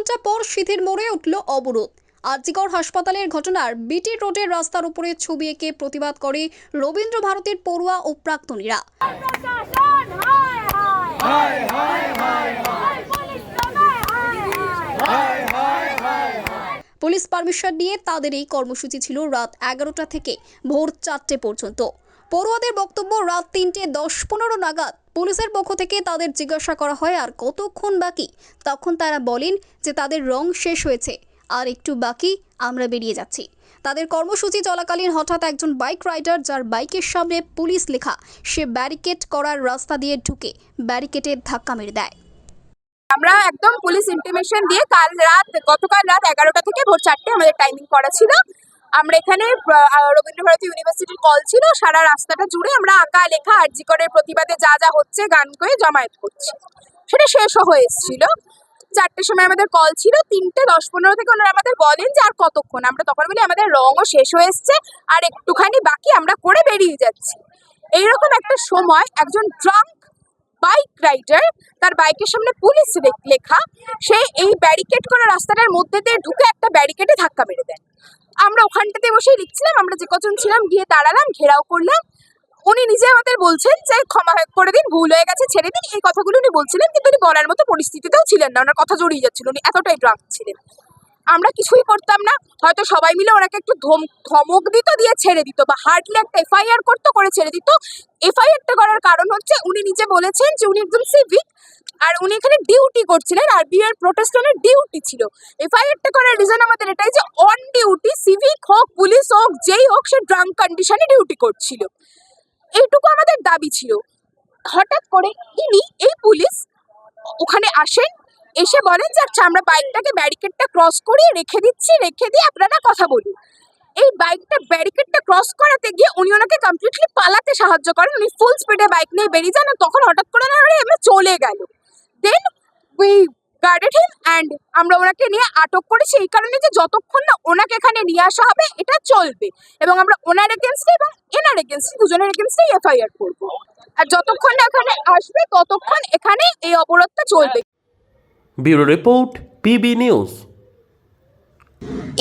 ঘন্টা পর সিঁথির মোড়ে উঠল অবরোধ। আরজিকর হাসপাতালের ঘটনার বিটি রোডের রাস্তার উপরে ছবি এঁকে প্রতিবাদ করে রবীন্দ্র ভারতীর পড়ুয়া ও প্রাক্তনীরা। পুলিশ পারমিশন নিয়ে তাদের এই কর্মসূচি ছিল রাত 11টা থেকে ভোর 4টে পর্যন্ত। পড়ুয়াদের বক্তব্য, রাত 3:10-15 নাগাদ পুলিশের পক্ষ থেকে তাদের জিজ্ঞাসা করা হয় আর কতক্ষণ বাকি। তখন তারা বলেন যে তাদের রং শেষ হয়েছে, আর একটু বাকি, আমরা বেরিয়ে যাচ্ছি। তাদের কর্মসূচি চলাকালীন হঠাৎ একজন বাইক রাইডার, যার বাইকের সামনে পুলিশ লেখা, সে ব্যারিকেড করার রাস্তা দিয়ে ঢুকে ব্যারিকেডে ধাক্কা মেরে দেয়। আমরা একদম পুলিশ ইন্টিমেশন দিয়ে গতকাল রাত 11টা থেকে ভোর 4টে আমাদের টাইমিং করা ছিল। আমরা এখানে রবীন্দ্র ভারতী ইউনিভার্সিটির কল ছিল, সারা রাস্তাটা জুড়ে আমরা আঁকা লেখা আরজিকরের প্রতিবাদে যা যা হচ্ছে গান করে জমায়েত করছি। সেটা শেষও হয়ে এসেছিল। 4টের সময় আমাদের কল ছিল, 3:10-15 থেকে ওনারা আমাদের বলেন যে আর কতক্ষণ। আমরা তখন বলি আমাদের রঙও শেষ হয়ে এসছে, আর একটুখানি বাকি, আমরা করে বেরিয়ে যাচ্ছি। এইরকম একটা সময় একজন ড্রাঙ্ক বাইক রাইডার, তার বাইকের সামনে পুলিশ লেখা, সে এই ব্যারিকেড করা রাস্তাটার মধ্যে দিয়ে ঢুকে একটা ব্যারিকেডে ধাক্কা মেরে দেয়। আমরা ওখানটাতে বসেই লিখছিলাম, আমরা যে কজন ছিলাম গিয়ে দাঁড়ালাম, ঘেরাও করলাম। উনি নিজে আমাদের বলছেন যে ক্ষমা করে দিন, ভুল হয়ে গেছে, ছেড়ে দিন, এই কথাগুলো উনি বলছিলেন, কিন্তু উনি বলার মতো পরিস্থিতিতেও ছিলেন না, ওনার কথা জড়িয়ে যাচ্ছিল, উনি এতটাই ড্রাঙ্ক ছিলেন। আমরা কিছুই করতাম না, হয়তো সবাই মিলে ওনাকে একটু ধমক দিত, দিয়ে ছেড়ে দিত, বা হার্ডলি একটা এফআইআর করতো, করে ছেড়ে দিত। এফআইআরটা করার কারণ হচ্ছে উনি নিজে বলেছেন যে উনি একজন সিভিক, আর উনি এখানে ডিউটি করছিলেন, আর বিয়ের প্রোটেস্টনের ডিউটি ছিল। এফআইআরটা করার রিজন আমাদের এটাই যে অন ডিউটি, সিভিক হোক, পুলিশ হোক, যেই হোক, সে ড্রাঙ্ক কন্ডিশনে ডিউটি করছিল। এইটুকু আমাদের দাবি ছিল। হঠাৎ করে এই পুলিশ ওখানে আসেন, এসে বলেন যে আচ্ছা আমরা বাইকটাকে ব্যারিকেডটা ক্রস করিয়ে রেখে দিচ্ছি, রেখে দিয়ে আপনারা কথা বলুন। এই বাইকটা ব্যারিকেডটা ক্রস করাতে গিয়ে উনি ওনাকে কমপ্লিটলি পালাতে সাহায্য করেন। উনি ফুল স্পিডে বাইক নিয়ে বেরিয়ে যান, তখন হঠাৎ করে আমরা চলে গেল। Then we guarded him and আমরা ওনাকে নিয়ে আটক করেছি, এই কারণে যে যতক্ষণ না ওনাকে এখানে নিয়ে আসা হবে এটা চলবে, এবং আমরা ওনার এগেনস্টে এবং এনার এগেনস্টে, দুজনের এগেনস্টে এফআইআর করবো। আর যতক্ষণ না এখানে আসবে ততক্ষণ এখানে এই অবরোধটা চলবে। Bureau report, PB news.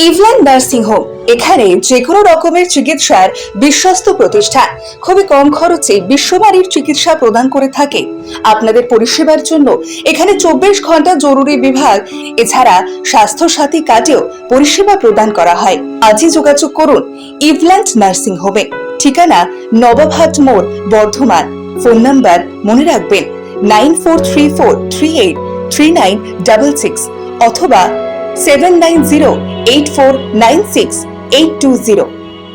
ইভল্যান্ড নার্সিং হোম, এখানে যে কোনো রকমের চিকিৎসার বিশ্বস্ত প্রতিষ্ঠান, খুবই কম খরচে বিশ্বমানের চিকিৎসা প্রদান করে থাকে। আপনাদের পরিষেবার জন্য এখানে 24 ঘন্টা জরুরি বিভাগ, এছাড়া স্বাস্থ্য সাথী কার্ডেও পরিষেবা প্রদান করা হয়। আজই যোগাযোগ করুন ইভল্যান্ড নার্সিং হোমে। ঠিকানা নবাবহাট মোড়, বর্ধমান। ফোন নাম্বার মনে রাখবেন 9434383966 অথবা 7908496820।